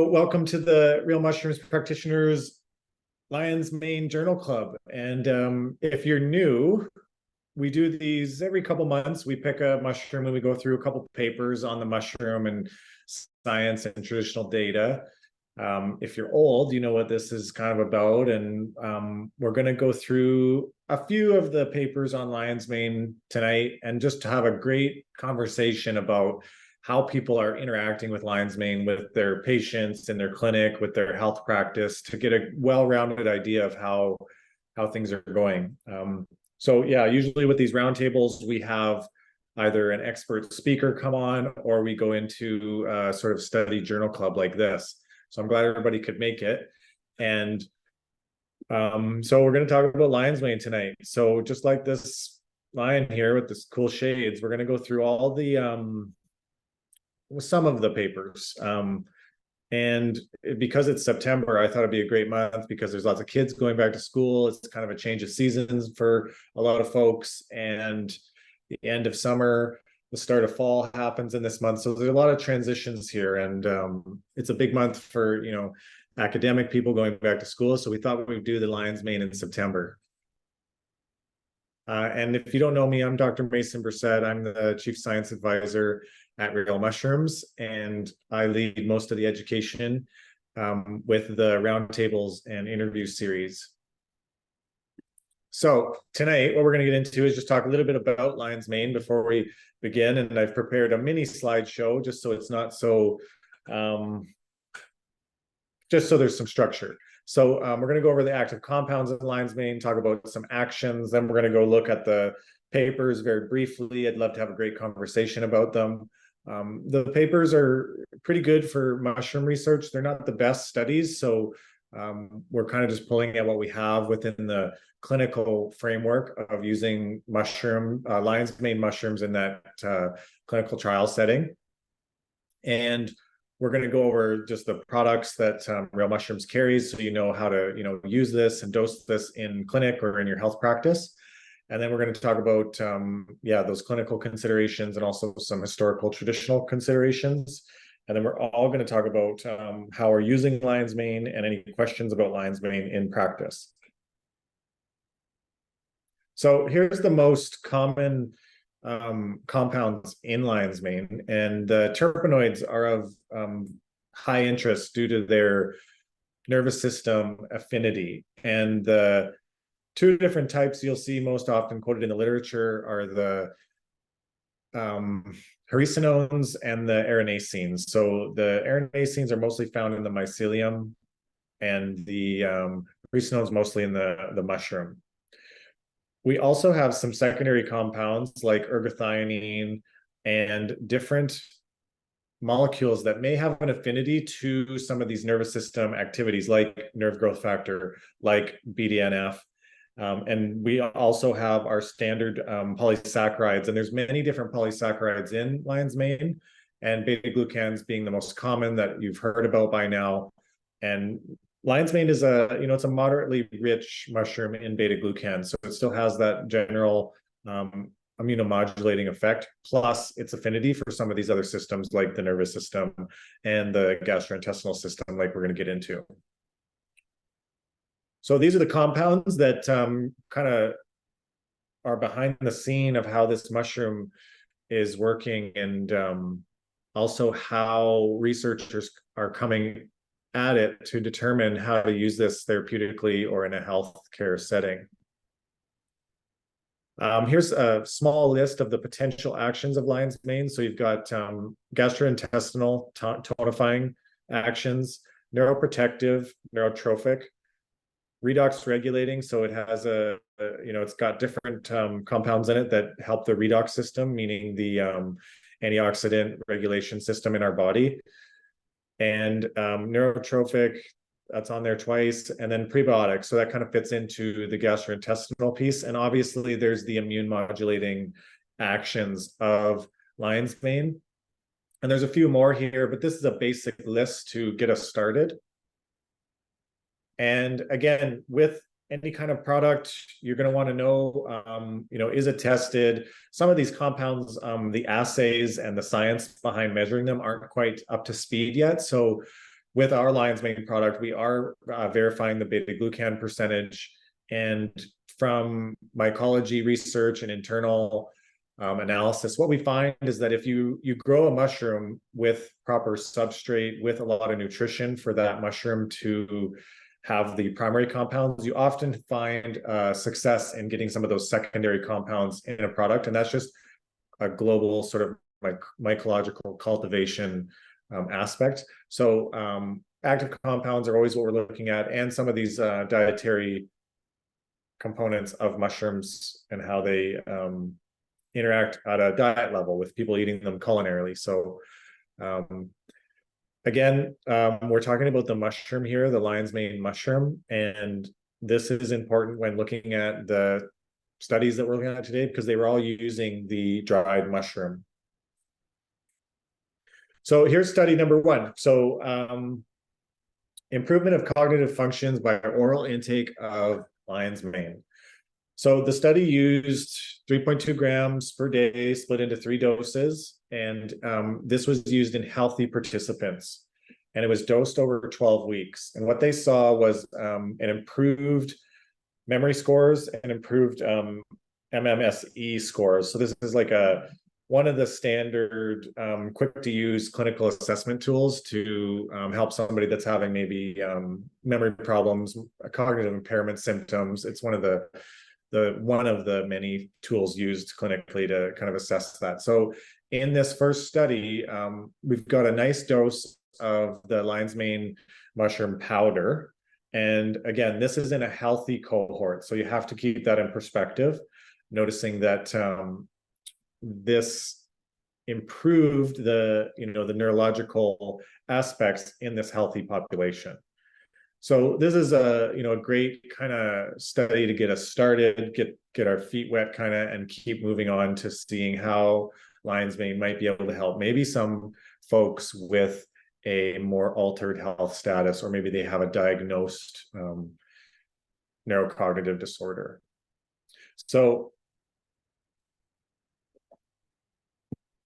Welcome to the Real Mushrooms Practitioners Lion's Mane Journal Club. And if you're new, we do these every couple months. We pick a mushroom and we go through a couple papers on the mushroom and science and traditional data. If you're old, you know what this is kind of about. And we're going to go through a few of the papers on lion's mane tonight and just to have a great conversation about how people are interacting with lion's mane with their patients in their clinic, with their health practice, to get a well-rounded idea of how things are going. So yeah, usually with these roundtables, we have either an expert speaker come on or we go into a sort of study journal club like this. So I'm glad everybody could make it. And so we're going to talk about lion's mane tonight. So just like this lion here with this cool shades, we're going to go through all the some of the papers. And because it's September, I thought it'd be a great month because there's lots of kids going back to school. It's kind of a change of seasons for a lot of folks. And the end of summer, the start of fall happens in this month. So there's a lot of transitions here. And it's a big month for, academic people going back to school. So we thought we'd do the lion's mane in September. And if you don't know me, I'm Dr. Mason Brissett. I'm the Chief Science Advisor at Real Mushrooms, and I lead most of the education with the roundtables and interview series. So tonight, what we're going to get into is just talk a little bit about lion's mane before we begin. And I've prepared a mini slideshow just so it's not so, just so there's some structure. So we're going to go over the active compounds of lion's mane, talk about some actions. Then we're going to go look at the papers very briefly. I'd love to have a great conversation about them. The papers are pretty good for mushroom research. They're not the best studies, so we're kind of just pulling at what we have within the clinical framework of using lion's mane mushrooms in that clinical trial setting. And we're going to go over just the products that Real Mushrooms carries, so you know how to use this and dose this in clinic or in your health practice. And then we're going to talk about, those clinical considerations and also some historical traditional considerations. And then we're all going to talk about how we're using lion's mane and any questions about lion's mane in practice. So here's the most common compounds in lion's mane. And the terpenoids are of high interest due to their nervous system affinity. And the two different types you'll see most often quoted in the literature are the hericenones and the erinacines. So the erinacines are mostly found in the mycelium, and the hericenones mostly in the mushroom. We also have some secondary compounds like ergothioneine and different molecules that may have an affinity to some of these nervous system activities like nerve growth factor, like BDNF. And we also have our standard polysaccharides, and there's many different polysaccharides in lion's mane, and beta-glucans being the most common that you've heard about by now. And lion's mane is it's a moderately rich mushroom in beta-glucans, so it still has that general immunomodulating effect, plus its affinity for some of these other systems like the nervous system and the gastrointestinal system, like we're going to get into. So these are the compounds that kind of are behind the scene of how this mushroom is working, and also how researchers are coming at it to determine how to use this therapeutically or in a healthcare setting. Here's a small list of the potential actions of lion's mane. So you've got gastrointestinal tonifying actions, neuroprotective, neurotrophic, redox regulating. So it has it's got different compounds in it that help the redox system, meaning the antioxidant regulation system in our body. And neurotrophic, that's on there twice, and then prebiotic. So that kind of fits into the gastrointestinal piece. And obviously there's the immune modulating actions of lion's mane. And there's a few more here, but this is a basic list to get us started. And again, with any kind of product, you're going to want to know, is it tested? Some of these compounds, the assays and the science behind measuring them aren't quite up to speed yet. So with our lion's mane product, we are verifying the beta-glucan percentage. And from mycology research and internal analysis, what we find is that if you grow a mushroom with proper substrate, with a lot of nutrition for that mushroom to have the primary compounds, you often find success in getting some of those secondary compounds in a product. And that's just a global sort of mycological cultivation aspect. So active compounds are always what we're looking at, and some of these dietary components of mushrooms and how they interact at a diet level with people eating them culinarily. So again, we're talking about the mushroom here, the lion's mane mushroom, and this is important when looking at the studies that we're looking at today, because they were all using the dried mushroom. So here's study number one. So improvement of cognitive functions by oral intake of lion's mane. So the study used 3.2 grams per day, split into 3 doses, and this was used in healthy participants, and it was dosed over 12 weeks. And what they saw was an improved memory scores and improved MMSE scores. So this is like one of the standard quick to use clinical assessment tools to help somebody that's having maybe memory problems, cognitive impairment symptoms. It's one of the many tools used clinically to kind of assess that. So in this first study, we've got a nice dose of the lion's mane mushroom powder. And again, this is in a healthy cohort. So you have to keep that in perspective, noticing that this improved the neurological aspects in this healthy population. So this is a great kind of study to get us started, get our feet wet kind of, and keep moving on to seeing how lion's mane might be able to help maybe some folks with a more altered health status, or maybe they have a diagnosed neurocognitive disorder. So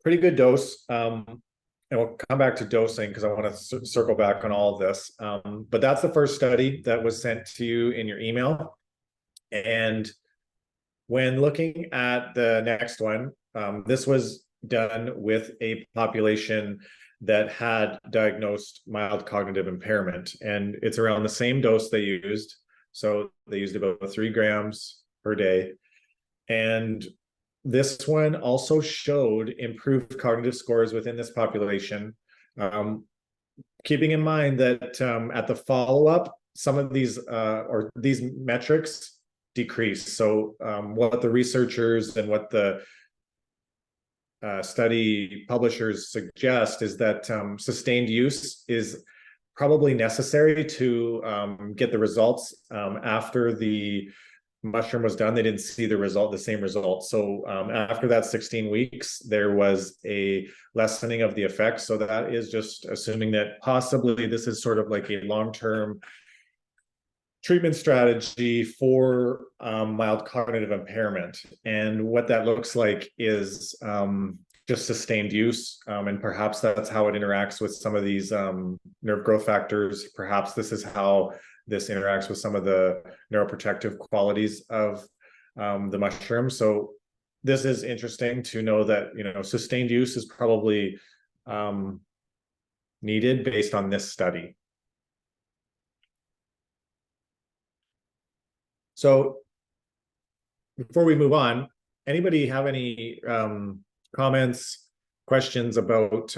pretty good dose. And we'll come back to dosing because I want to circle back on all of this. But that's the first study that was sent to you in your email. And when looking at the next one, this was done with a population that had diagnosed mild cognitive impairment. And it's around the same dose they used. So they used about 3 grams per day. And this one also showed improved cognitive scores within this population, keeping in mind that at the follow-up, some of these these metrics decrease. So what the researchers and what the study publishers suggest is that sustained use is probably necessary to get the results after the mushroom was done. They didn't see the same result. So after that 16 weeks, there was a lessening of the effects. So that is just assuming that possibly this is sort of like a long-term treatment strategy for mild cognitive impairment. And what that looks like is just sustained use. And perhaps that's how it interacts with some of these nerve growth factors. Perhaps this is how this interacts with some of the neuroprotective qualities of the mushroom. So this is interesting to know that, sustained use is probably needed based on this study. So before we move on, anybody have any comments, questions about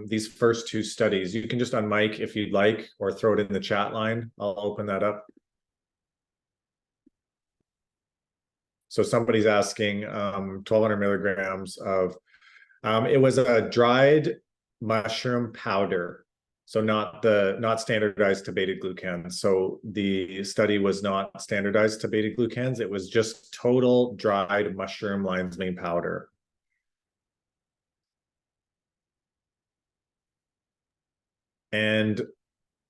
these first 2 studies? You can just unmic if you'd like, or throw it in the chat line. I'll open that up. So somebody's asking 1,200 milligrams of, it was a dried mushroom powder. So not standardized to beta-glucans. So the study was not standardized to beta-glucans. It was just total dried mushroom lion's mane powder. And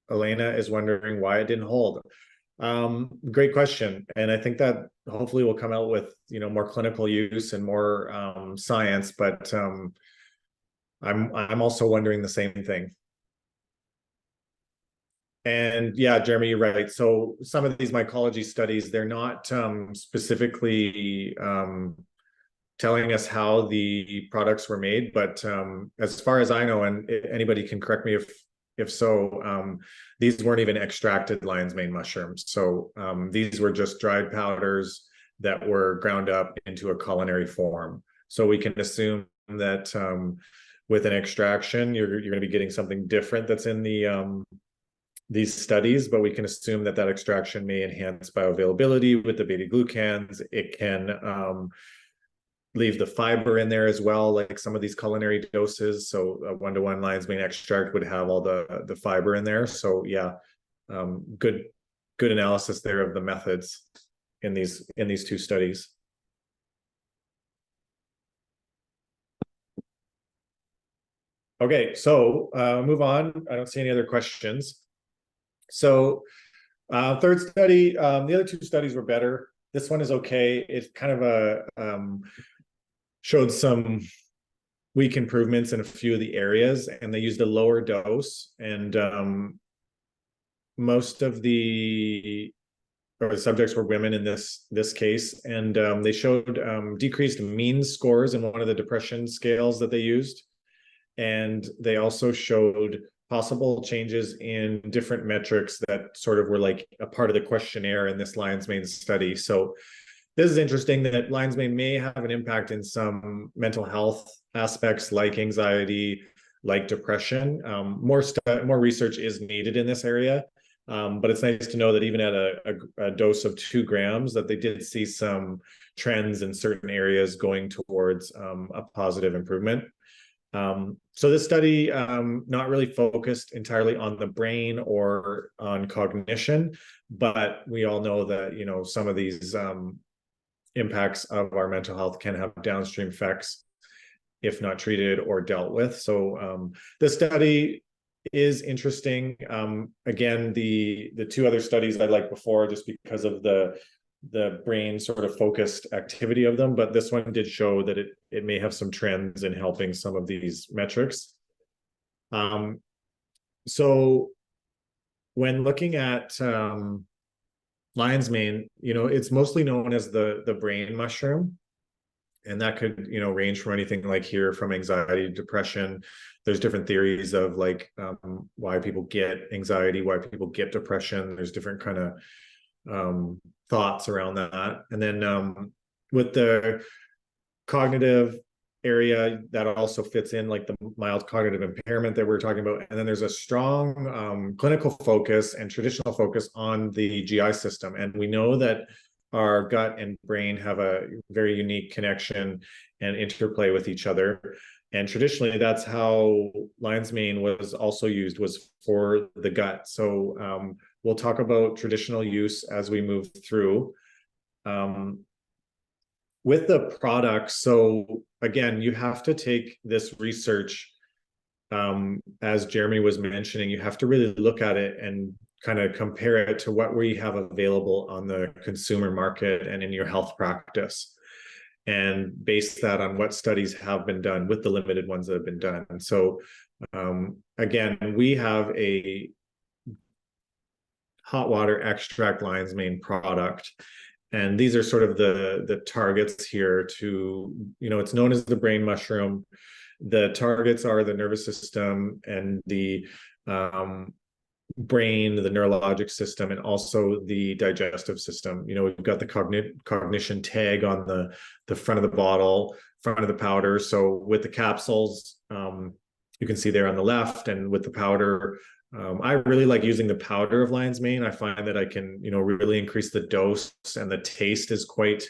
Elena is wondering why it didn't hold. Great question. And I think that hopefully will come out with, more clinical use and more science, but I'm also wondering the same thing. And yeah, Jeremy, you're right. So some of these mycology studies, they're not specifically telling us how the products were made, but as far as I know, and anybody can correct me if so, these weren't even extracted lion's mane mushrooms. So these were just dried powders that were ground up into a culinary form. So we can assume that with an extraction, you're going to be getting something different that's in these studies, but we can assume that that extraction may enhance bioavailability with the beta glucans. It can leave the fiber in there as well, like some of these culinary doses. So a 1-to-1 lion's mane extract would have all the fiber in there. So yeah, good analysis there of the methods in these two studies. Okay, so move on. I don't see any other questions. So third study, the other two studies were better. This one is okay. It's kind of a showed some weak improvements in a few of the areas, and they used a lower dose, and most of the subjects were women in this case, and they showed decreased mean scores in one of the depression scales that they used, and they also showed possible changes in different metrics that sort of were like a part of the questionnaire in this lion's mane study. So this is interesting that lion's mane may have an impact in some mental health aspects like anxiety, like depression. More research is needed in this area, but it's nice to know that even at a dose of 2 grams, that they did see some trends in certain areas going towards a positive improvement. So this study not really focused entirely on the brain or on cognition, but we all know that some of these impacts of our mental health can have downstream effects if not treated or dealt with. So the study is interesting. Again, the two other studies I liked before just because of the brain sort of focused activity of them, but this one did show that it may have some trends in helping some of these metrics. So when looking at lion's mane, it's mostly known as the brain mushroom, and that could range from anything like here from anxiety to depression. There's different theories of like why people get anxiety, why people get depression. There's different kind of thoughts around that. And then with the cognitive area, that also fits in like the mild cognitive impairment that we're talking about. And then there's a strong clinical focus and traditional focus on the GI system. And we know that our gut and brain have a very unique connection and interplay with each other. And traditionally, that's how lion's mane was also used, was for the gut. So we'll talk about traditional use as we move through. With the products, so again, you have to take this research, as Jeremy was mentioning, you have to really look at it and kind of compare it to what we have available on the consumer market and in your health practice, and base that on what studies have been done with the limited ones that have been done. And so again, we have a hot water extract lion's mane product, and these are sort of the targets here to, it's known as the brain mushroom. The targets are the nervous system and the brain, the neurologic system, and also the digestive system. We've got the cognition tag on the front of the bottle, front of the powder. So with the capsules, you can see there on the left, and with the powder, I really like using the powder of lion's mane. I find that I can, really increase the dose, and the taste is quite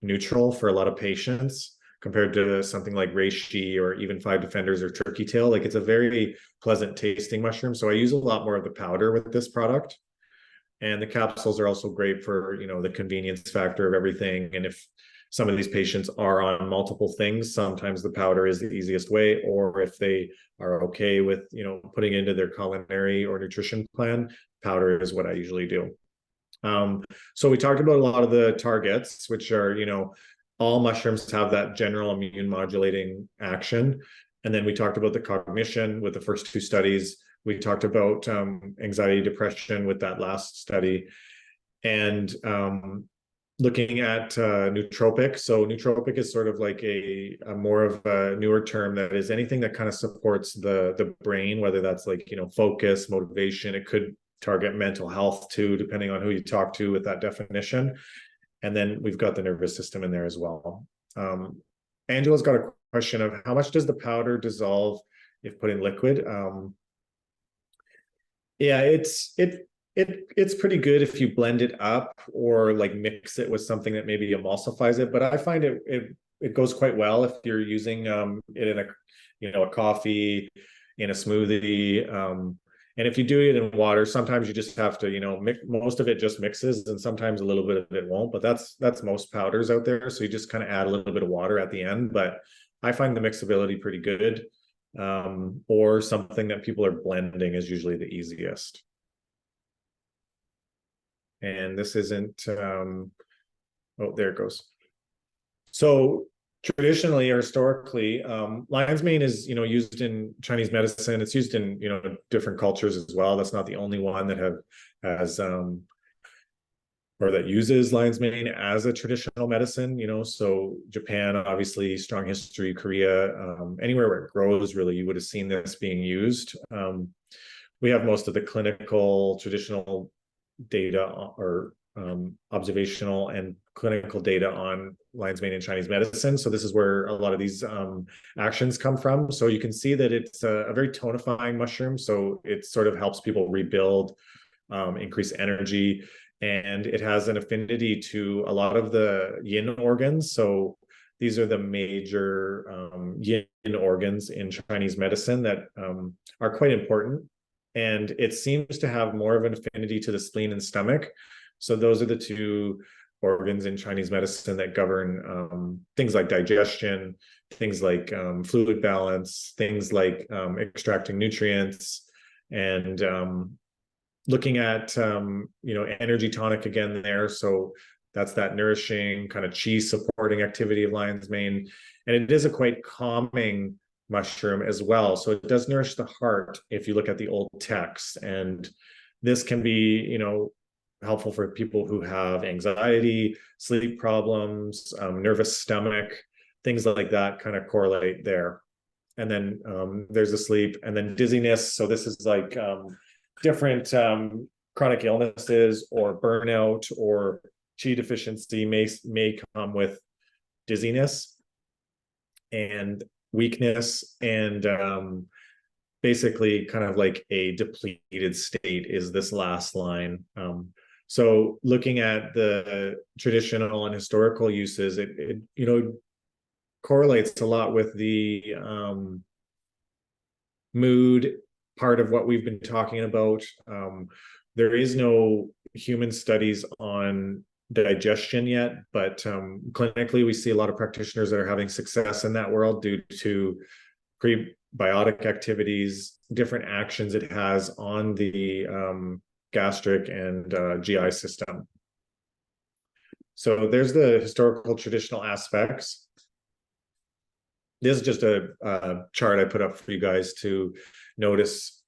neutral for a lot of patients compared to something like reishi or even Five Defenders or turkey tail. Like, it's a very pleasant tasting mushroom. So I use a lot more of the powder with this product. And the capsules are also great for, the convenience factor of everything. And if some of these patients are on multiple things, sometimes the powder is the easiest way, or if they are okay with, putting into their culinary or nutrition plan, powder is what I usually do. So we talked about a lot of the targets, which are, all mushrooms have that general immune modulating action. And then we talked about the cognition with the first two studies. We talked about anxiety, depression with that last study, and looking at nootropic. So nootropic is sort of like a more of a newer term that is anything that kind of supports the brain, whether that's like, focus, motivation. It could target mental health too, depending on who you talk to with that definition. And then we've got the nervous system in there as well. Angela's got a question of how much does the powder dissolve if put in liquid? Yeah, it's pretty good if you blend it up or like mix it with something that maybe emulsifies it. But I find it goes quite well if you're using it in a coffee, in a smoothie. And if you do it in water, sometimes you just have to, mix, most of it just mixes, and sometimes a little bit of it won't. But that's most powders out there. So you just kind of add a little bit of water at the end. But I find the mixability pretty good. Or something that people are blending is usually the easiest. And this isn't, oh, there it goes. So traditionally or historically, lion's mane is, used in Chinese medicine. It's used in, different cultures as well. That's not the only one that has or that uses lion's mane as a traditional medicine, so Japan, obviously, strong history, Korea, anywhere where it grows, really, you would have seen this being used. We have most of the clinical traditional data or observational and clinical data on lion's mane in Chinese medicine. So this is where a lot of these actions come from. So you can see that it's a very tonifying mushroom. So it sort of helps people rebuild, increase energy, and it has an affinity to a lot of the yin organs. So these are the major yin organs in Chinese medicine that are quite important. And it seems to have more of an affinity to the spleen and stomach. So those are the two organs in Chinese medicine that govern things like digestion, things like fluid balance, things like extracting nutrients, and looking at energy tonic again there. So that's that nourishing kind of chi supporting activity of lion's mane. And it is a quite calming mushroom as well. So it does nourish the heart if you look at the old texts. And this can be, helpful for people who have anxiety, sleep problems, nervous stomach, things like that kind of correlate there. And then there's the sleep, and then dizziness. So this is like different chronic illnesses or burnout or chi deficiency may come with dizziness and weakness, and basically kind of like a depleted state is this last line. So looking at the traditional and historical uses, it correlates a lot with the mood part of what we've been talking about. There is no human studies on digestion yet, but clinically we see a lot of practitioners that are having success in that world due to prebiotic activities, different actions it has on the gastric and GI system. So there's the historical traditional aspects. This is just a chart I put up for you guys to notice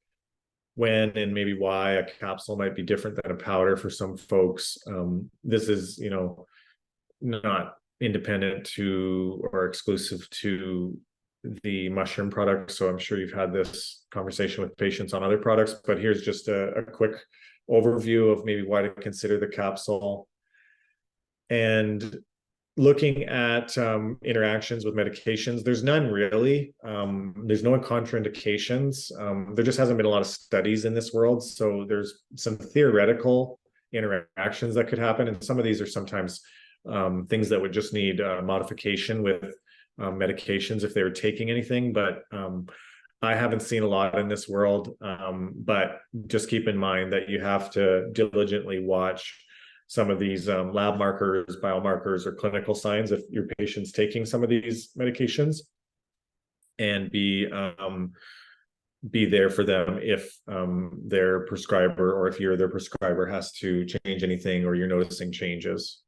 when and maybe why a capsule might be different than a powder for some folks. This is, not independent to or exclusive to the mushroom product. So I'm sure you've had this conversation with patients on other products, but here's just a quick overview of maybe why to consider the capsule. And looking at interactions with medications, there's none really. There's no contraindications. There just hasn't been a lot of studies in this world. So there's some theoretical interactions that could happen. And some of these are sometimes things that would just need modification with medications if they were taking anything. But I haven't seen a lot in this world. But just keep in mind that you have to diligently watch some of these lab markers, biomarkers, or clinical signs if your patient's taking some of these medications, and be there for them if their prescriber, or if you're their prescriber, has to change anything or you're noticing changes.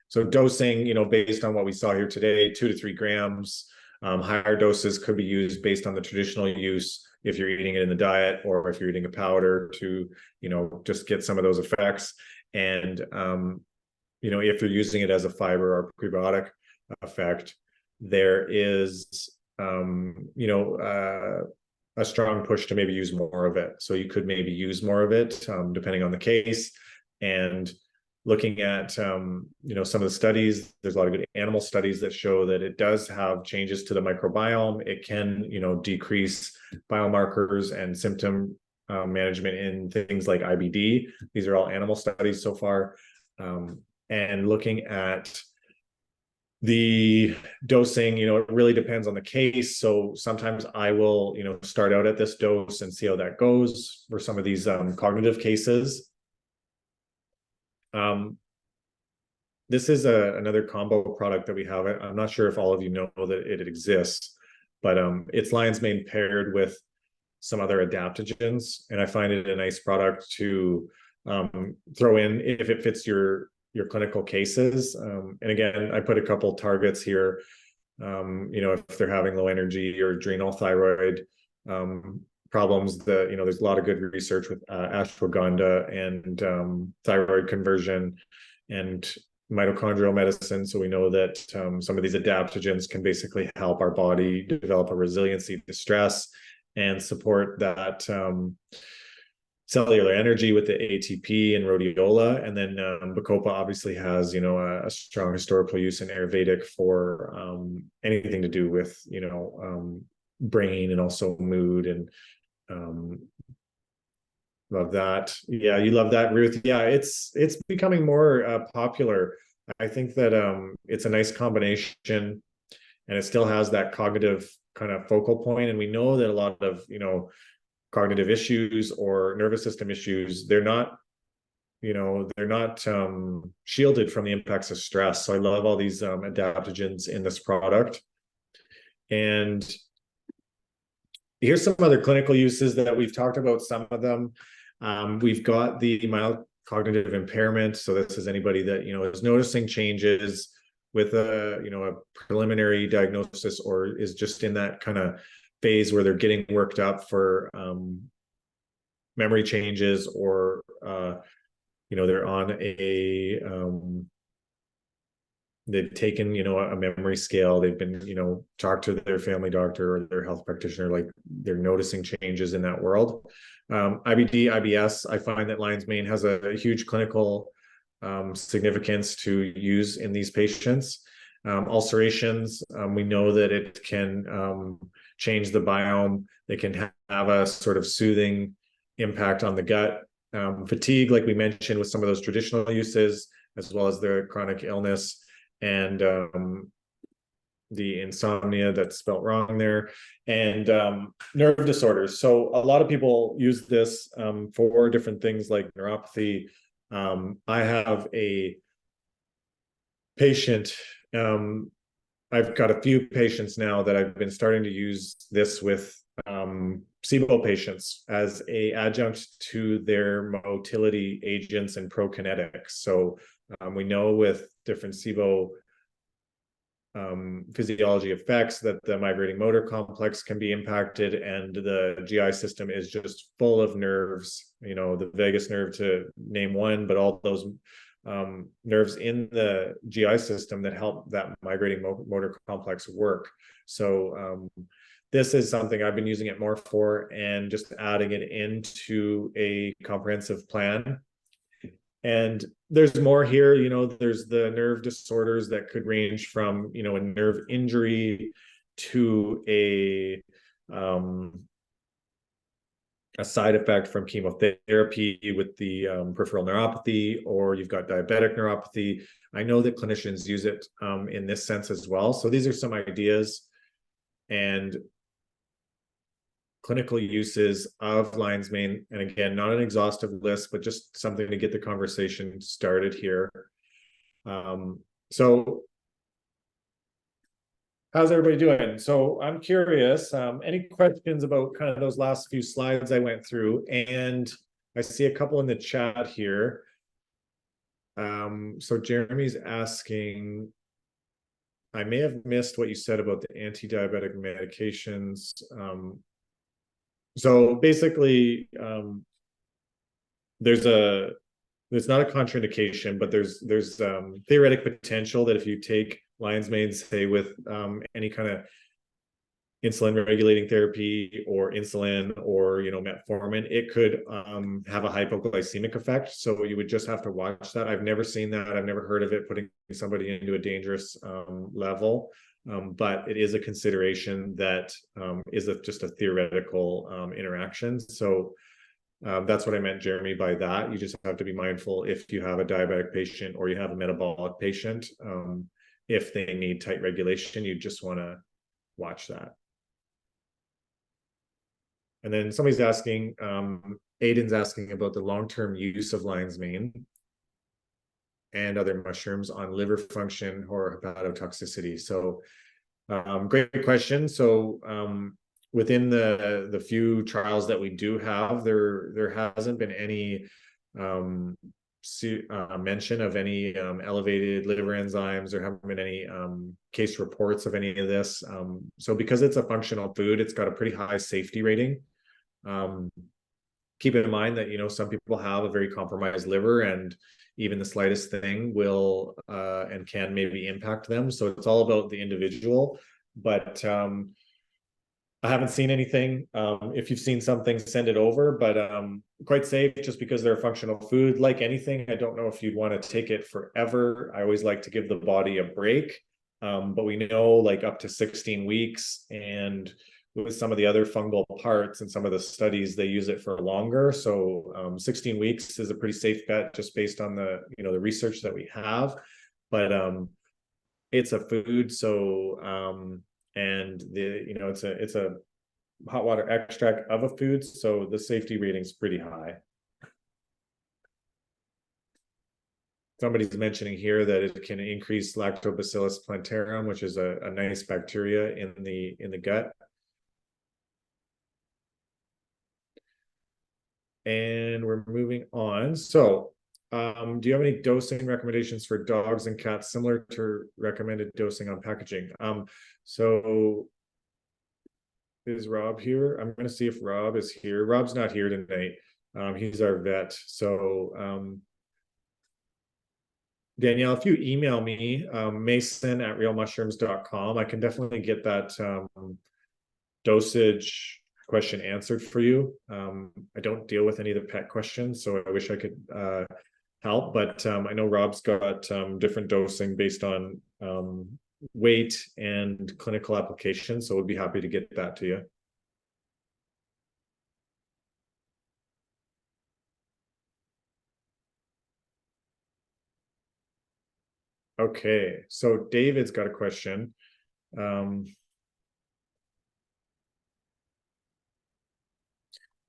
So dosing, based on what we saw here today, 2 to 3 grams Higher doses could be used based on the traditional use if you're eating it in the diet, or if you're eating a powder to, just get some of those effects. And, if you're using it as a fiber or prebiotic effect, there is, a strong push to maybe use more of it. So you could maybe use more of it, depending on the case. And looking at, some of the studies, there's a lot of good animal studies that show that it does have changes to the microbiome. It can, decrease biomarkers and symptom management in things like IBD. These are all animal studies so far. And looking at the dosing, it really depends on the case. So sometimes I will, start out at this dose and see how that goes for some of these cognitive cases. This is another combo product that we have. I'm not sure if all of you know that it exists, but it's lion's mane paired with some other adaptogens, and I find it a nice product to throw in if it fits your clinical cases. And again, I put a couple targets here. If they're having low energy or adrenal thyroid problems, there's a lot of good research with ashwagandha and thyroid conversion and mitochondrial medicine. So we know that some of these adaptogens can basically help our body develop a resiliency to stress and support that cellular energy with the ATP and rhodiola. And then Bacopa obviously has, a strong historical use in Ayurvedic for anything to do with, brain and also mood. And love that. Yeah, you love that, Ruth. Yeah, it's becoming more popular. I think that it's a nice combination, and it still has that cognitive kind of focal point. And we know that a lot of, cognitive issues or nervous system issues, they're not shielded from the impacts of stress. So I love all these adaptogens in this product. And here's some other clinical uses that we've talked about, some of them. We've got the mild cognitive impairment. So this is anybody that, is noticing changes with a preliminary diagnosis, or is just in that kind of phase where they're getting worked up for memory changes, or they're on they've taken a memory scale, they've been talked to their family doctor or their health practitioner, like they're noticing changes in that world. IBD, IBS, I find that lion's mane has a huge clinical significance to use in these patients. Ulcerations, we know that it can change the biome. They can have a sort of soothing impact on the gut. Fatigue, like we mentioned, with some of those traditional uses, as well as the chronic illness and the insomnia that's spelt wrong there, and nerve disorders. So a lot of people use this for different things like neuropathy. I have a patient, I've got a few patients now that I've been starting to use this with SIBO patients as a adjunct to their motility agents and prokinetics. So we know with different SIBO physiology effects that the migrating motor complex can be impacted, and the GI system is just full of nerves, the vagus nerve to name one, but all those nerves in the GI system that help that migrating motor complex work. So this is something I've been using it more for, and just adding it into a comprehensive plan. And there's more here, there's the nerve disorders that could range from, a nerve injury to a side effect from chemotherapy with the peripheral neuropathy, or you've got diabetic neuropathy. I know that clinicians use it in this sense as well. So these are some ideas and clinical uses of lion's mane. And again, not an exhaustive list, but just something to get the conversation started here. So how's everybody doing? So I'm curious, any questions about kind of those last few slides I went through? And I see a couple in the chat here. So Jeremy's asking, I may have missed what you said about the anti-diabetic medications. So basically, there's not a contraindication, but there's theoretic potential that if you take lion's mane, say with any kind of insulin regulating therapy or insulin or metformin, it could have a hypoglycemic effect. So you would just have to watch that. I've never seen that. I've never heard of it putting somebody into a dangerous level. But it is a consideration that is just a theoretical interaction. So that's what I meant, Jeremy, by that. You just have to be mindful if you have a diabetic patient or you have a metabolic patient. If they need tight regulation, you just want to watch that. And then somebody's asking, Aiden's asking about the long-term use of lion's mane and other mushrooms on liver function or hepatotoxicity. So great question. So within the few trials that we do have, there hasn't been any mention of any elevated liver enzymes. There haven't been any case reports of any of this. So because it's a functional food, it's got a pretty high safety rating. Keep in mind that some people have a very compromised liver, and even the slightest thing will and can maybe impact them. So it's all about the individual. But I haven't seen anything. If you've seen something, send it over. But quite safe, just because they're a functional food. Like anything, I don't know if you'd want to take it forever. I always like to give the body a break. But we know like up to 16 weeks, and with some of the other fungal parts and some of the studies, they use it for longer. So 16 weeks is a pretty safe bet, just based on the the research that we have. But it's a food, so and it's a hot water extract of a food, so the safety rating is pretty high. Somebody's mentioning here that it can increase Lactobacillus plantarum, which is a nice bacteria in the gut. And we're moving on. So do you have any dosing recommendations for dogs and cats similar to recommended dosing on packaging? So is Rob here? I'm going to see if Rob is here. Rob's not here tonight. He's our vet. So Danielle, if you email me, mason@realmushrooms.com, I can definitely get that dosage question answered for you. I don't deal with any of the pet questions, so I wish I could help, but I know Rob's got different dosing based on weight and clinical application, so we'd be happy to get that to you. Okay, so David's got a question.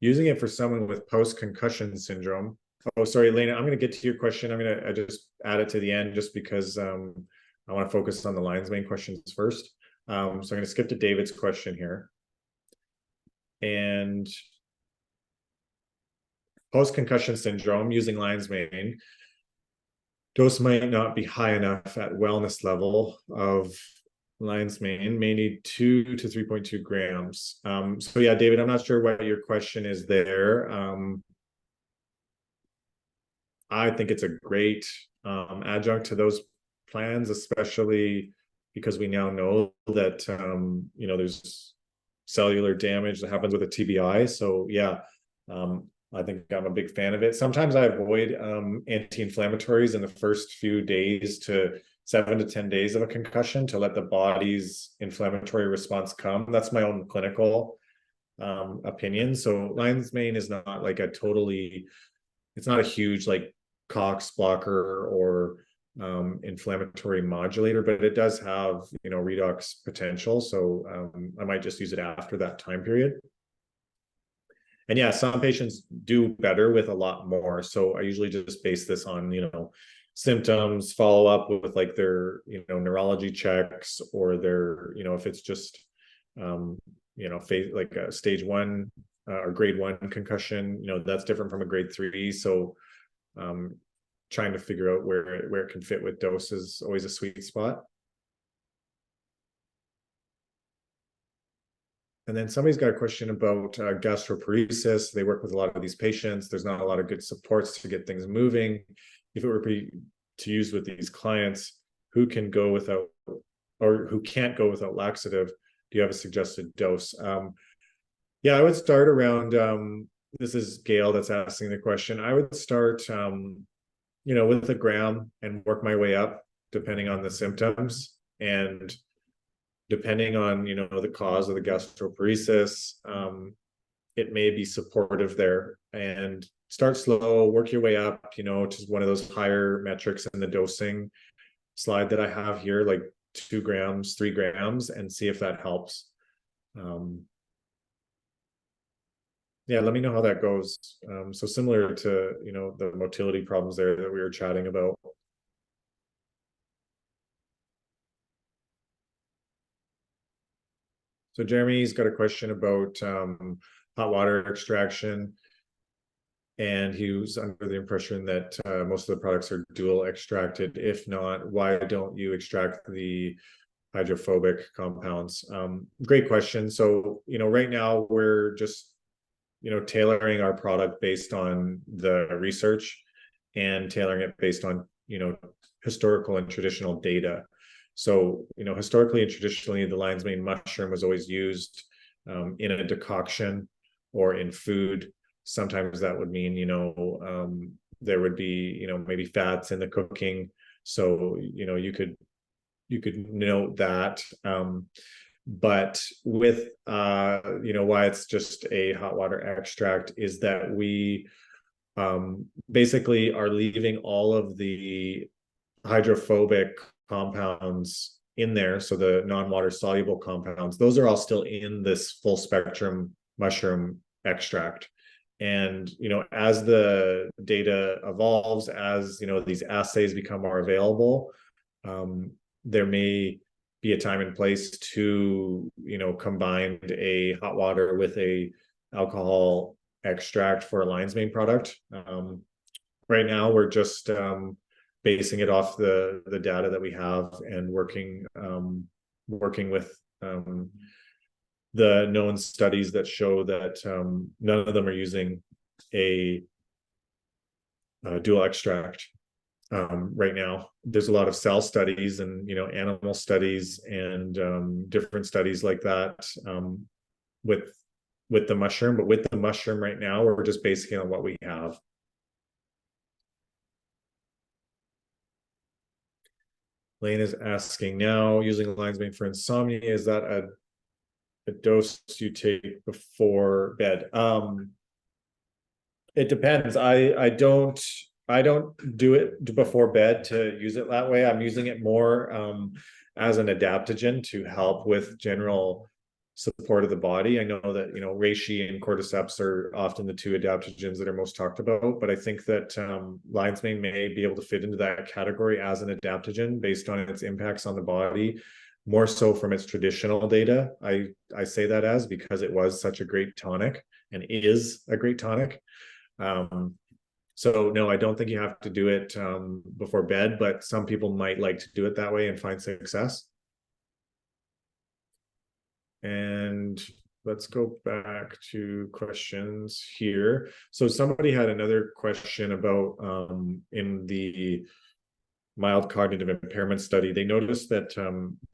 Using it for someone with post-concussion syndrome. Oh, sorry, Elena, I'm going to get to your question. I just add it to the end just because I want to focus on the lion's mane questions first. So I'm going to skip to David's question here. And post-concussion syndrome using lion's mane, dose might not be high enough at wellness level of lion's mane, may need 2 to 3.2 grams. So yeah, David, I'm not sure what your question is there. I think it's a great adjunct to those plans, especially because we now know that there's cellular damage that happens with a TBI. So yeah, I think I'm a big fan of it. Sometimes I avoid anti-inflammatories in the first few days to 7 to 10 days of a concussion to let the body's inflammatory response come. That's my own clinical opinion. So lion's mane is not like it's not a huge like COX blocker or inflammatory modulator, but it does have redox potential. So I might just use it after that time period. And yeah, some patients do better with a lot more. So I usually just base this on symptoms, follow up with like their neurology checks, or their if it's just like a stage 1 or grade 1 concussion, that's different from a grade 3. So trying to figure out where it can fit with dose is always a sweet spot. And then somebody's got a question about gastroparesis. They work with a lot of these patients. There's not a lot of good supports to get things moving. If it were to use with these clients, who can go without, or who can't go without laxative? Do you have a suggested dose? Yeah, I would start around, this is Gail that's asking the question. I would start, with a gram and work my way up depending on the symptoms. And depending on, the cause of the gastroparesis, it may be supportive there. And start slow, work your way up, to one of those higher metrics in the dosing slide that I have here, like 2 grams, 3 grams, and see if that helps. Yeah, let me know how that goes. So similar to, the motility problems there that we were chatting about. So Jeremy's got a question about hot water extraction. And he was under the impression that most of the products are dual extracted. If not, why don't you extract the hydrophobic compounds? Great question. So, right now we're just, tailoring our product based on the research and tailoring it based on, historical and traditional data. So, historically and traditionally, the lion's mane mushroom was always used in a decoction or in food. Sometimes that would mean, there would be, maybe fats in the cooking. So, you could note that. But with, why it's just a hot water extract is that we basically are leaving all of the hydrophobic compounds in there. So the non-water soluble compounds, those are all still in this full spectrum mushroom extract. And, as the data evolves, as, these assays become more available, there may be a time and place to, combine a hot water with a alcohol extract for a lion's mane product. Right now, we're just basing it off the data that we have and working with the known studies that show that none of them are using a dual extract. Right now, there's a lot of cell studies and animal studies and different studies like that with the mushroom. But with the mushroom right now, we're just basing it on what we have. Lane is asking now, using lion's mane for insomnia, is that a dose you take before bed? It depends. I don't do it before bed to use it that way. I'm using it more as an adaptogen to help with general support of the body. I know that reishi and cordyceps are often the 2 adaptogens that are most talked about, but I think that lion's mane may be able to fit into that category as an adaptogen based on its impacts on the body, more so from its traditional data. I say that as because it was such a great tonic and is a great tonic. So no, I don't think you have to do it before bed, but some people might like to do it that way and find success. And let's go back to questions here. So somebody had another question about in the mild cognitive impairment study, they noticed that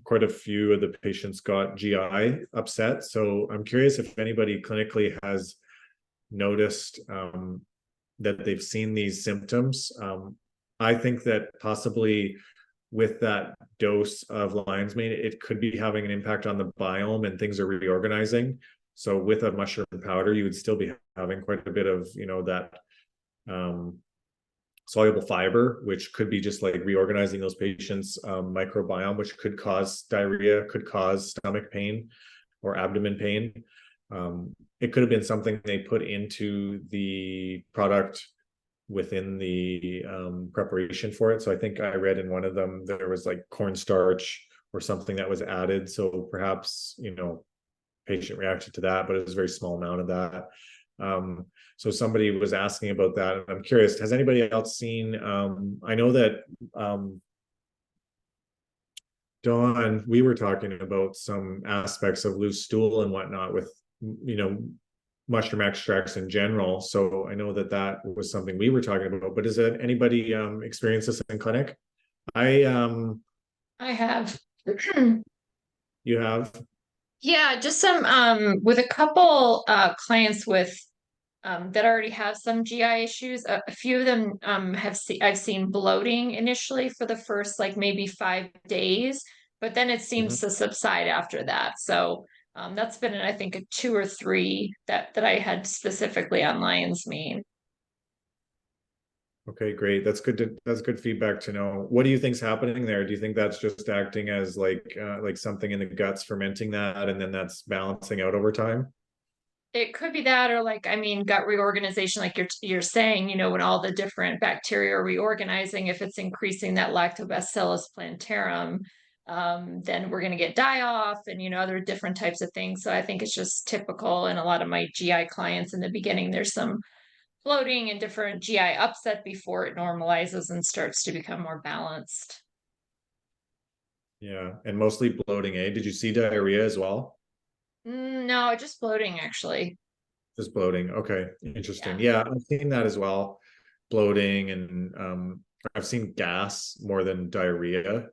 quite a few of the patients got GI upset. So I'm curious if anybody clinically has noticed that they've seen these symptoms. I think that possibly with that dose of lion's mane, it could be having an impact on the biome and things are reorganizing. So with a mushroom powder, you would still be having quite a bit of, that soluble fiber, which could be just like reorganizing those patients' microbiome, which could cause diarrhea, could cause stomach pain or abdomen pain. It could have been something they put into the product within the preparation for it. So I think I read in one of them there was like cornstarch or something that was added. So perhaps, patient reacted to that, but it was a very small amount of that. So somebody was asking about that, and I'm curious, has anybody else seen, I know that Dawn, we were talking about some aspects of loose stool and whatnot with, mushroom extracts in general. So I know that that was something we were talking about, but is it anybody experience this in clinic? I I have. You have? Yeah, just some with a couple clients with that already have some GI issues. A few of them I've seen bloating initially for the first like maybe 5 days, but then it Mhm. seems to subside after that. So that's been I think a two or three that I had specifically on lion's mane. Okay, great. That's good feedback to know. What do you think's happening there? Do you think that's just acting as like something in the guts fermenting that and then that's balancing out over time? It could be that, or like, I mean, gut reorganization, like you're saying, when all the different bacteria are reorganizing, if it's increasing that lactobacillus plantarum, then we're going to get die off and other different types of things. So I think it's just typical in a lot of my GI clients in the beginning. There's some bloating and different GI upset before it normalizes and starts to become more balanced. Yeah, and mostly bloating, eh? Did you see diarrhea as well? No, just bloating actually. Just bloating. Okay, interesting. Yeah. Yeah, I've seen that as well. Bloating and I've seen gas more than diarrhea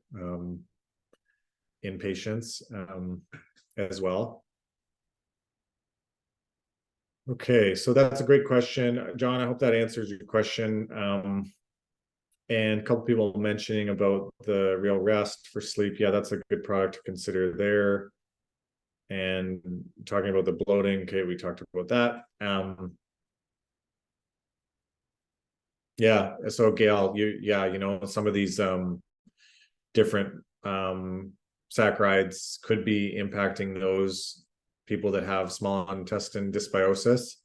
in patients as well. Okay, so that's a great question, John. I hope that answers your question. And a couple people mentioning about the Real Rest for sleep. Yeah, that's a good product to consider there. And talking about the bloating, okay, we talked about that. Yeah, so Gail, some of these different saccharides could be impacting those people that have small intestine dysbiosis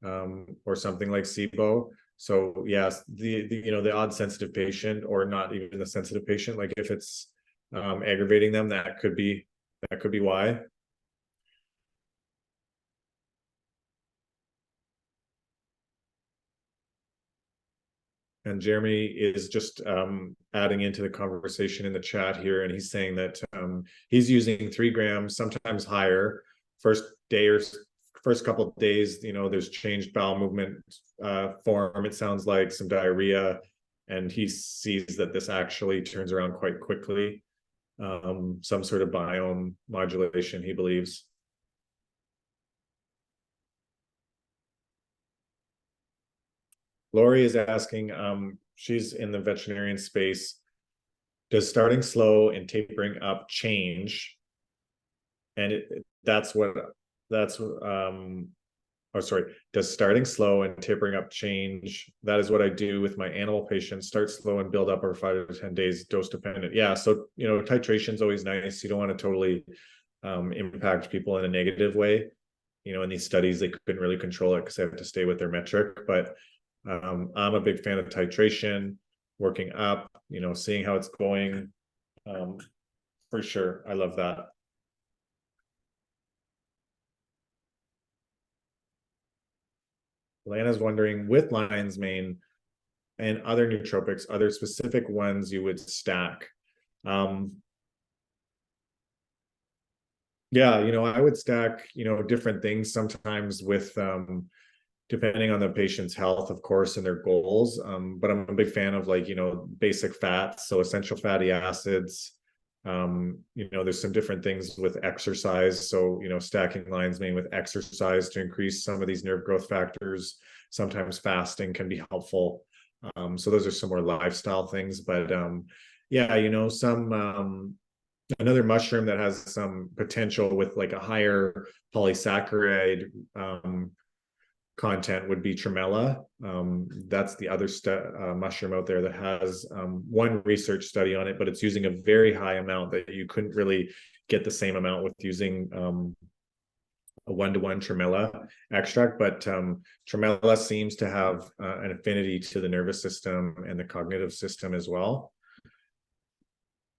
or something like SIBO. So yes, the odd sensitive patient or not even the sensitive patient, like if it's aggravating them, that could be why. And Jeremy is just adding into the conversation in the chat here, and he's saying that he's using 3 grams, sometimes higher, first day or first couple of days. There's changed bowel movement form. It sounds like some diarrhea, and he sees that this actually turns around quite quickly. Some sort of biome modulation, he believes. Lori is asking, she's in the veterinarian space. Does starting slow and tapering up change? And that's oh sorry, does starting slow and tapering up change? That is what I do with my animal patients. Start slow and build up over 5 to 10 days, dose dependent. Yeah, so titration is always nice. You don't want to totally impact people in a negative way. In these studies, they couldn't really control it because they have to stay with their metric. But I'm a big fan of titration, working up, seeing how it's going. Um, for sure. I love that. Lana's wondering, with lion's mane and other nootropics, are there specific ones you would stack? Um, yeah, I would stack, different things sometimes with depending on the patient's health, of course, and their goals. But I'm a big fan of basic fats, so essential fatty acids. There's some different things with exercise. So, stacking lion's mane with exercise to increase some of these nerve growth factors. Sometimes fasting can be helpful. So those are some more lifestyle things. But yeah, some another mushroom that has some potential with like a higher polysaccharide content would be tremella. That's the other mushroom out there that has one research study on it, but it's using a very high amount that you couldn't really get the same amount with using a 1-to-1 tremella extract. But tremella seems to have an affinity to the nervous system and the cognitive system as well.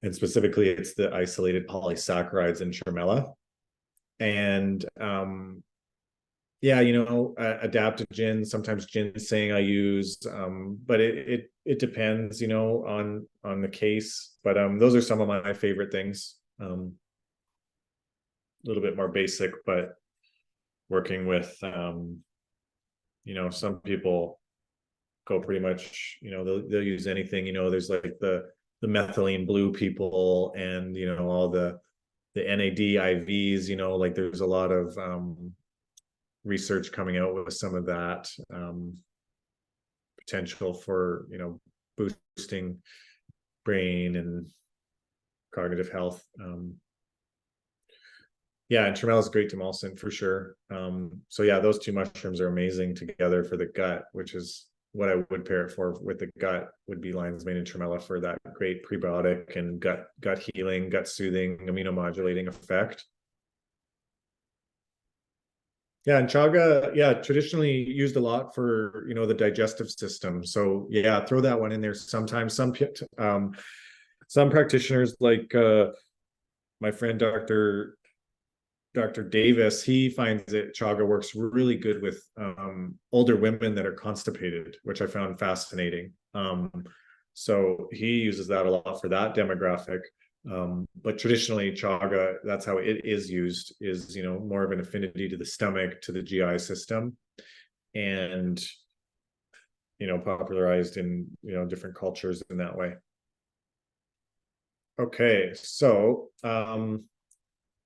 And specifically, it's the isolated polysaccharides in tremella. And yeah, adaptogen, sometimes ginseng I use, but it depends, on the case. But those are some of my favorite things. A little bit more basic, but working with some people go pretty much, they'll use anything. There's like the methylene blue people, and all the NAD IVs. Like there's a lot of research coming out with some of that potential for boosting brain and cognitive health. Yeah, and tremella is great demulcent for sure. So yeah, those two mushrooms are amazing together for the gut, which is what I would pair it for with the gut, would be lion's mane and tremella for that great prebiotic and gut healing, gut soothing, immunomodulating effect. Yeah, and chaga, yeah, traditionally used a lot for the digestive system. So yeah, throw that one in there. Sometimes some practitioners, like my friend Dr. Davis, he finds that chaga works really good with older women that are constipated, which I found fascinating. So he uses that a lot for that demographic. But traditionally, chaga, that's how it is used, is more of an affinity to the stomach, to the GI system, and popularized in different cultures in that way. Okay, so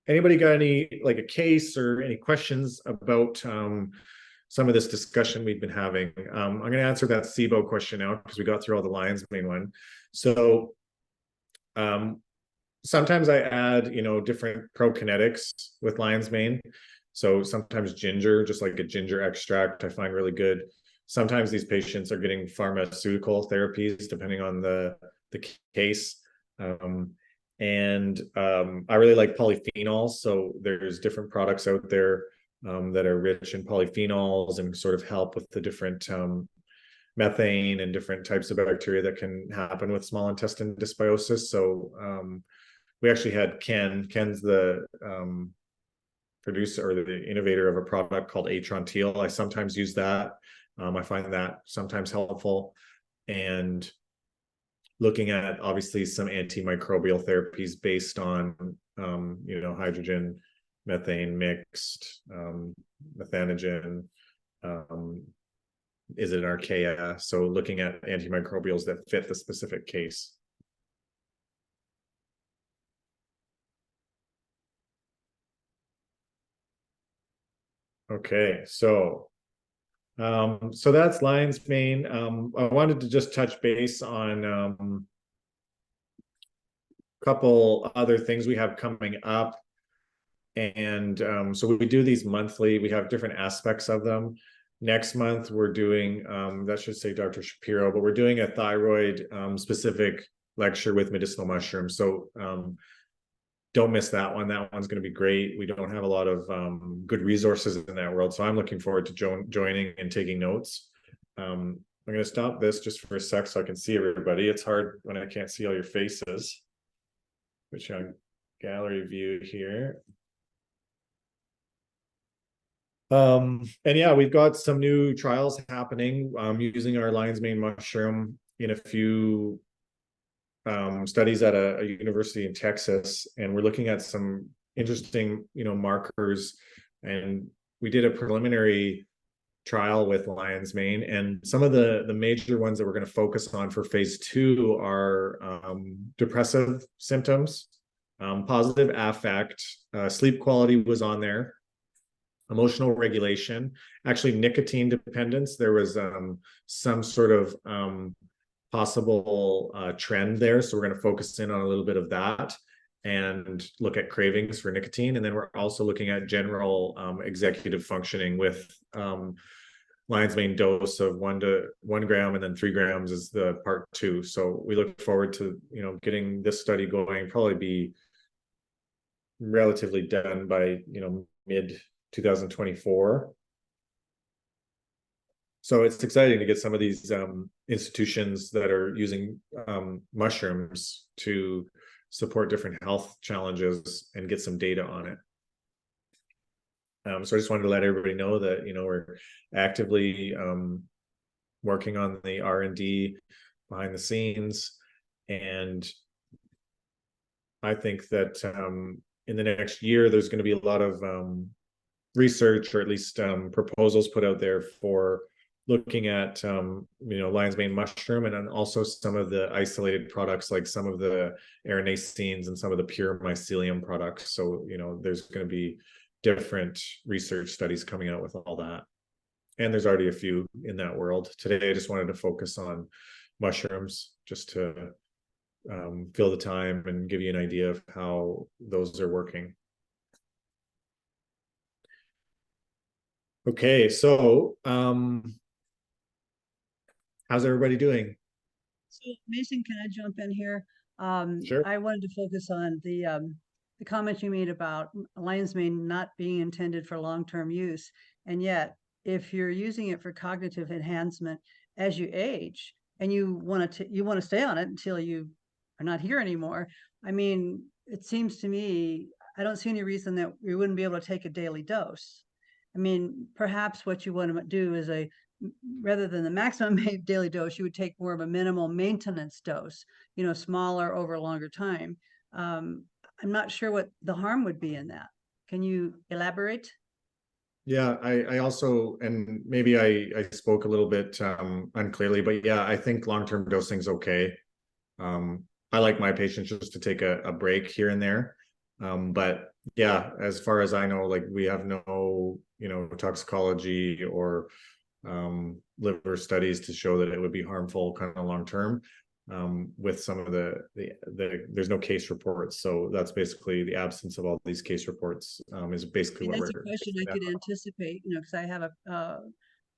anybody got any, like, a case or any questions about some of this discussion we've been having? I'm going to answer that SIBO question now because we got through all the lion's mane one. So sometimes I add, different prokinetics with lion's mane. So sometimes ginger, just like a ginger extract, I find really good. Sometimes these patients are getting pharmaceutical therapies depending on the case. And I really like polyphenols. So there's different products out there that are rich in polyphenols and sort of help with the different methane and different types of bacteria that can happen with small intestine dysbiosis. So we actually had Ken's the producer or the innovator of a product called Atrontil. I sometimes use that. I find that sometimes helpful. And looking at obviously some antimicrobial therapies based on hydrogen, methane mixed, methanogen, is it an archaea? So looking at antimicrobials that fit the specific case. Okay, so that's lion's mane. I wanted to just touch base on a couple other things we have coming up. And so we do these monthly. We have different aspects of them. Next month, we're doing, that should say Dr. Shapiro, but we're doing a thyroid specific lecture with medicinal mushrooms. So don't miss that one. That one's going to be great. We don't have a lot of good resources in that world. So I'm looking forward to joining and taking notes. I'm going to stop this just for a sec so I can see everybody. It's hard when I can't see all your faces. Which on gallery view here. And yeah, we've got some new trials happening using our lion's mane mushroom in a few studies at a university in Texas, and we're looking at some interesting markers. And we did a preliminary trial with lion's mane, and some of the major ones that we're going to focus on for phase 2 are depressive symptoms, positive affect, sleep quality was on there, emotional regulation, actually nicotine dependence. There was some sort of possible trend there. So we're going to focus in on a little bit of that and look at cravings for nicotine. And then we're also looking at general executive functioning with lion's mane dose of 1 gram, and then 3 grams is the part 2. So we look forward to getting this study going, probably be relatively done by mid 2024. So it's exciting to get some of these institutions that are using mushrooms to support different health challenges and get some data on it. So I just wanted to let everybody know that, we're actively working on the R&D behind the scenes. And I think that in the next year, there's going to be a lot of research, or at least proposals put out there for looking at lion's mane mushroom, and then also some of the isolated products, like some of the erinacines and some of the pure mycelium products. So there's going to be different research studies coming out with all that, and there's already a few in that world. Today I just wanted to focus on mushrooms, just to fill the time and give you an idea of how those are working. Okay, so how's everybody doing? So Mason, can I jump in here? Sure. I wanted to focus on the comment you made about lion's mane not being intended for long-term use. And yet, if you're using it for cognitive enhancement as you age and you want to stay on it until you are not here anymore, I mean, it seems to me, I don't see any reason that we wouldn't be able to take a daily dose. I mean, perhaps what you want to do is rather than the maximum daily dose, you would take more of a minimal maintenance dose, smaller over a longer time. I'm not sure what the harm would be in that. Can you elaborate? Yeah, I also, and maybe I spoke a little bit unclearly, but yeah, I think long-term dosing is okay. I like my patients just to take a break here and there. But yeah, as far as I know, like, we have no, toxicology or liver studies to show that it would be harmful kind of long term. With some of the there's no case reports, so that's basically the absence of all these case reports is basically what That's we're. a question I could anticipate, because I have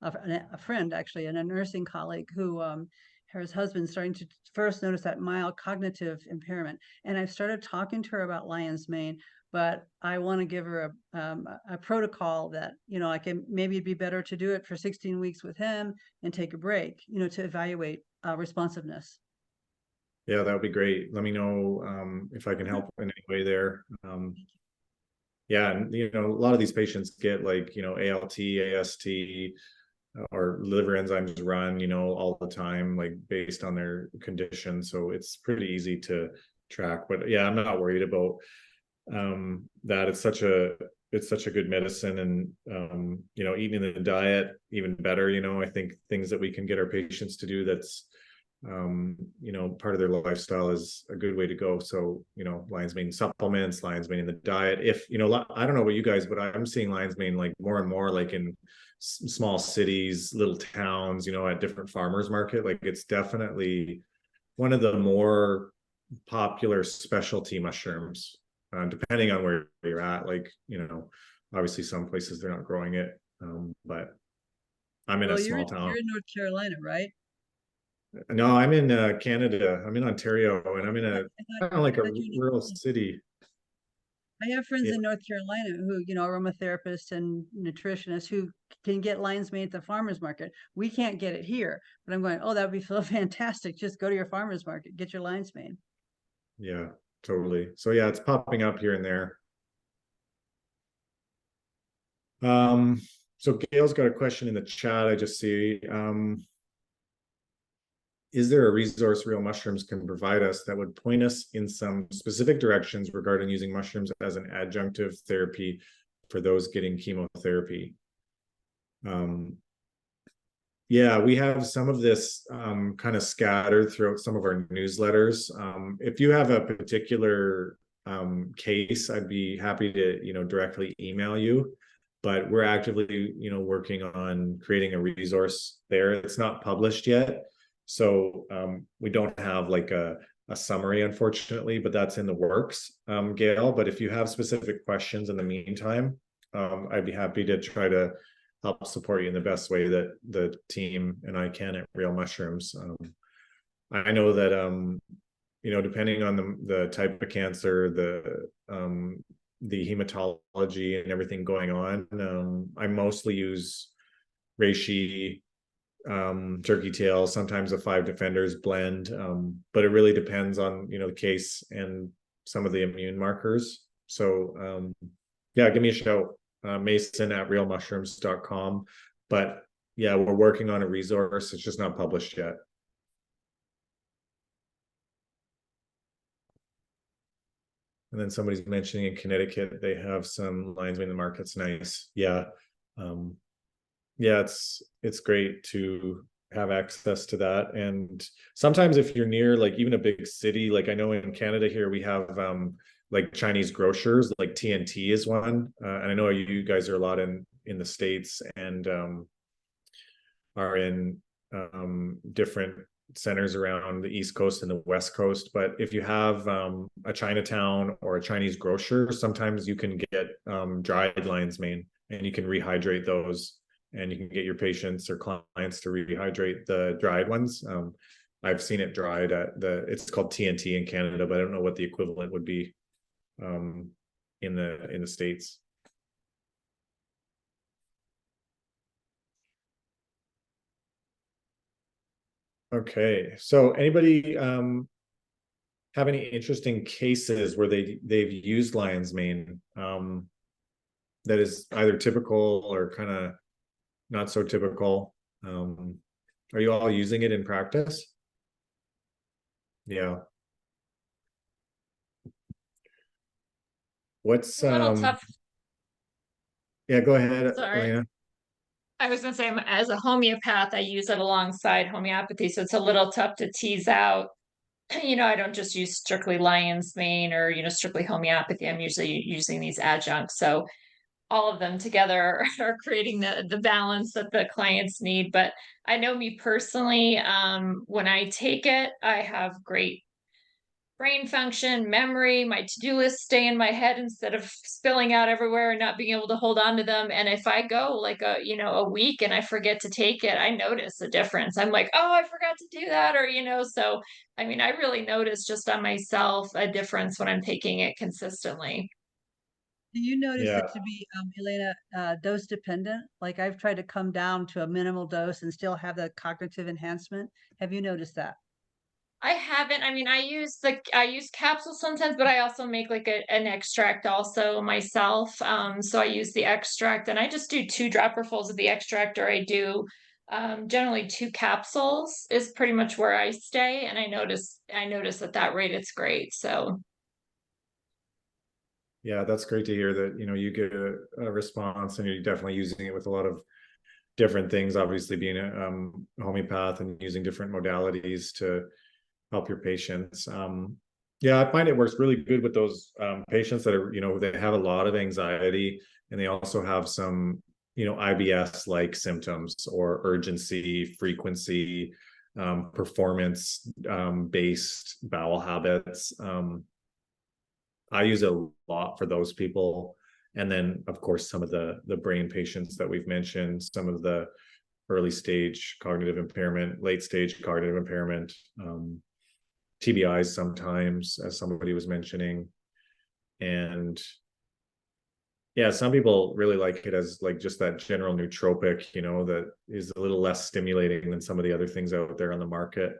a friend, actually, and a nursing colleague who her husband's starting to first notice that mild cognitive impairment, and I've started talking to her about lion's mane, but I want to give her a protocol that I can, maybe it'd be better to do it for 16 weeks with him and take a break, to evaluate responsiveness. Yeah, that would be great. Let me know if I can help in any way there. Yeah, and a lot of these patients get, like, ALT, AST, or liver enzymes run, all the time, like, based on their condition. So it's pretty easy to track. But yeah, I'm not worried about that. It's such a good medicine, and eating the diet even better. I think things that we can get our patients to do that's part of their lifestyle is a good way to go. So lion's mane supplements, lion's mane in the diet. If I don't know about you guys, but I'm seeing lion's mane, like, more and more, like, in small cities, little towns, at different farmers market. Like, it's definitely one of the more popular specialty mushrooms, depending on where you're at. Like, obviously some places they're not growing it, but I'm in a small town. You're in North Carolina, right? No, I'm in Canada. I'm in Ontario, and I'm in a kind of like a rural city. I have friends Yeah. in North Carolina who, aromatherapists and nutritionists who can get lion's mane at the farmer's market. We can't get it here, but I'm going, oh, that would be so fantastic. Just go to your farmer's market, get your lion's mane. Yeah, totally. So yeah, it's popping up here and there. So Gail's got a question in the chat. I just see. Is there a resource Real Mushrooms can provide us that would point us in some specific directions regarding using mushrooms as an adjunctive therapy for those getting chemotherapy? Yeah, we have some of this kind of scattered throughout some of our newsletters. If you have a particular case, I'd be happy to directly email you. But we're actively working on creating a resource there. It's not published yet, so we don't have like a summary, unfortunately, but that's in the works, Gail. But if you have specific questions in the meantime, I'd be happy to try to help support you in the best way that the team and I can at Real Mushrooms. I know that depending on the type of cancer, the hematology and everything going on, I mostly use reishi, turkey tail, sometimes a 5 defenders blend, but it really depends on the case and some of the immune markers. So yeah, give me a shout. mason@realmushrooms.com. But yeah, we're working on a resource. It's just not published yet. And then somebody's mentioning in Connecticut, they have some lion's mane in the market's nice. Yeah. Yeah, it's great to have access to that. And sometimes if you're near like even a big city, like I know in Canada here, we have like Chinese grocers, like TNT is one. And I know you guys are a lot in the States and are in different centers around the East Coast and the West Coast. But if you have a Chinatown or a Chinese grocer, sometimes you can get dried lion's mane and you can rehydrate those, and you can get your patients or clients to rehydrate the dried ones. I've seen it dried at it's called TNT in Canada, but I don't know what the equivalent would be in the States. Okay, so anybody have any interesting cases where they've used lion's mane that is either typical or kind of not so typical? Are you all using it in practice? Yeah. What's A little tough. yeah, go ahead, Sorry. Elena. I was going to say, as a homeopath, I use it alongside homeopathy. So it's a little tough to tease out. I don't just use strictly lion's mane or, strictly homeopathy. I'm usually using these adjuncts. So all of them together are creating the balance that the clients need. But I know me personally, when I take it, I have great brain function, memory, my to-do lists stay in my head instead of spilling out everywhere and not being able to hold on to them. And if I go like a week and I forget to take it, I notice a difference. I'm like, oh, I forgot to do that. Or, so I mean, I really notice just on myself a difference when I'm taking it consistently. Do you notice Yeah. it to be, Elena, dose dependent? Like I've tried to come down to a minimal dose and still have the cognitive enhancement. Have you noticed that? I haven't. I mean, I use capsules sometimes, but I also make like an extract also myself. So I use the extract and I just do 2 dropperfuls of the extract, or I do generally 2 capsules is pretty much where I stay. And I notice at that rate it's great. So Yeah, that's great to hear that, you get a response and you're definitely using it with a lot of different things, obviously being a homeopath and using different modalities to help your patients. Yeah, I find it works really good with those patients that are, they have a lot of anxiety and they also have some, IBS like symptoms or urgency, frequency, performance based bowel habits. I use it a lot for those people. And then, of course, some of the brain patients that we've mentioned, some of the early stage cognitive impairment, late stage cognitive impairment, TBIs sometimes, as somebody was mentioning. And yeah, some people really like it as like just that general nootropic, that is a little less stimulating than some of the other things out there on the market.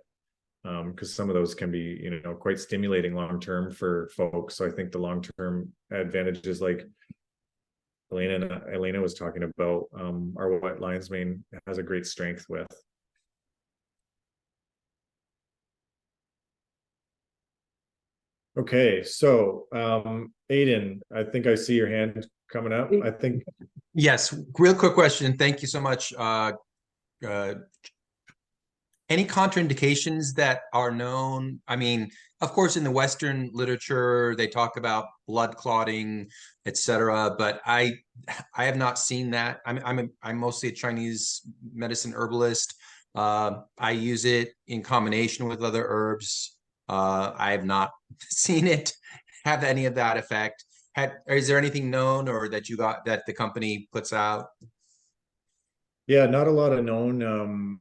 Because some of those can be, quite stimulating long term for folks. So I think the long term advantages, like Elena was talking about, are what lion's mane has a great strength with. Okay, so Aiden, I think I see your hand coming up. I think Yes, real quick question. Thank you so much. Any contraindications that are known? I mean, of course, in the Western literature, they talk about blood clotting, etc. But I have not seen that. I'm mostly a Chinese medicine herbalist. I use it in combination with other herbs. I have not seen it have any of that effect. Is there anything known or that you got that the company puts out? yeah, not a lot of known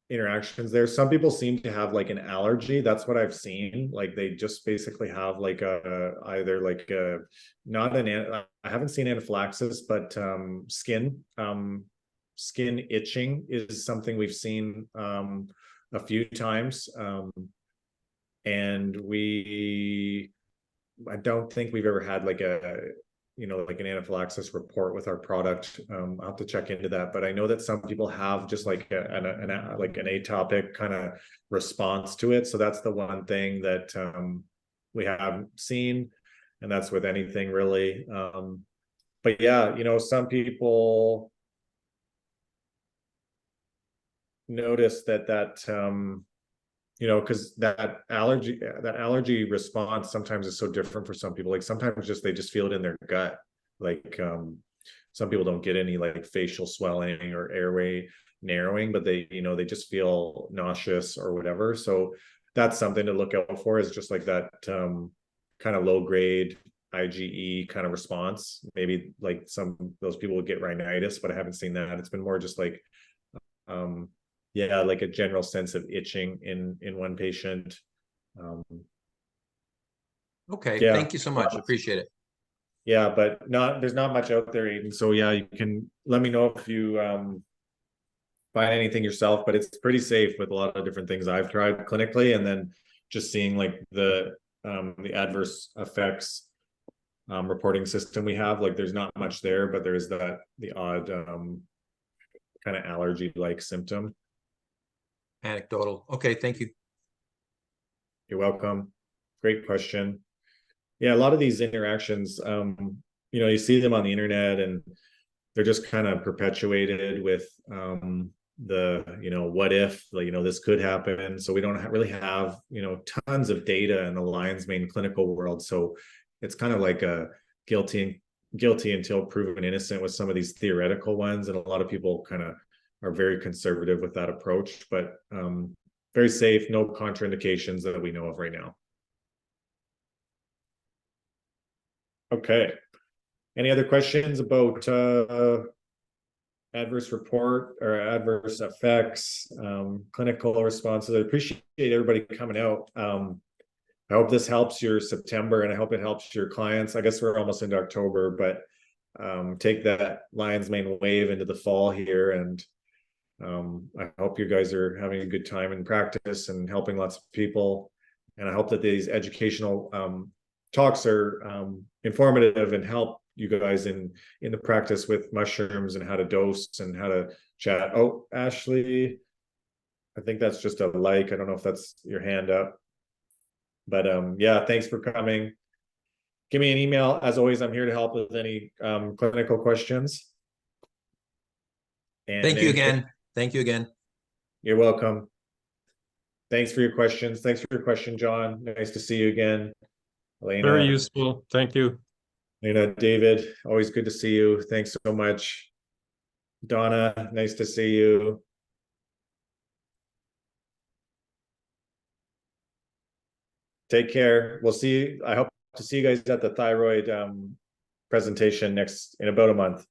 interactions there. Some people seem to have like an allergy. That's what I've seen. Like they just basically have like either like a not an I haven't seen anaphylaxis, but skin itching is something we've seen a few times. And I don't think we've ever had like like an anaphylaxis report with our product. I'll have to check into that, but I know that some people have just like like an atopic kind of response to it. So that's the one thing that we haven't seen, and that's with anything really. But yeah, some people notice that because that allergy response sometimes is so different for some people. Like sometimes they just feel it in their gut. Like some people don't get any like facial swelling or airway narrowing, but they just feel nauseous or whatever. So that's something to look out for, is just like that kind of low grade IgE kind of response. Maybe like those people would get rhinitis, but I haven't seen that. It's been more just like like a general sense of itching in one patient. Okay, Yeah. thank you so much. Appreciate it. Yeah, but there's not much out there, Aiden. So yeah, you can let me know if you find anything yourself, but it's pretty safe with a lot of different things I've tried clinically, and then just seeing like the adverse effects reporting system we have. Like there's not much there, but there's the odd kind of allergy like symptom. Anecdotal. Okay, thank you. You're welcome. Great question. Yeah, a lot of these interactions, you see them on the internet, and they're just kind of perpetuated with what if, this could happen. So we don't really have, tons of data in the lion's mane clinical world. So it's kind of like a guilty until proven innocent with some of these theoretical ones. And a lot of people kind of are very conservative with that approach, but very safe, no contraindications that we know of right now. Okay. Any other questions about adverse report or adverse effects, clinical responses? I appreciate everybody coming out. I hope this helps your September, and I hope it helps your clients. I guess we're almost into October, but take that lion's mane wave into the fall here, and I hope you guys are having a good time in practice and helping lots of people. And I hope that these educational talks are informative and help you guys in the practice with mushrooms and how to dose and how to chat. Oh, Ashley, I think that's just a like. I don't know if that's your hand up, but yeah, thanks for coming. Give me an email. As always, I'm here to help with any clinical questions. And thank you again. Thank you again. You're welcome. Thanks for your questions. Thanks for your question, John. Nice to see you again. Elena. Very useful. Thank you. Elena, David, always good to see you. Thanks so much. Donna, nice to see you. Take care. We'll see you. I hope to see you guys at the thyroid presentation in about a month.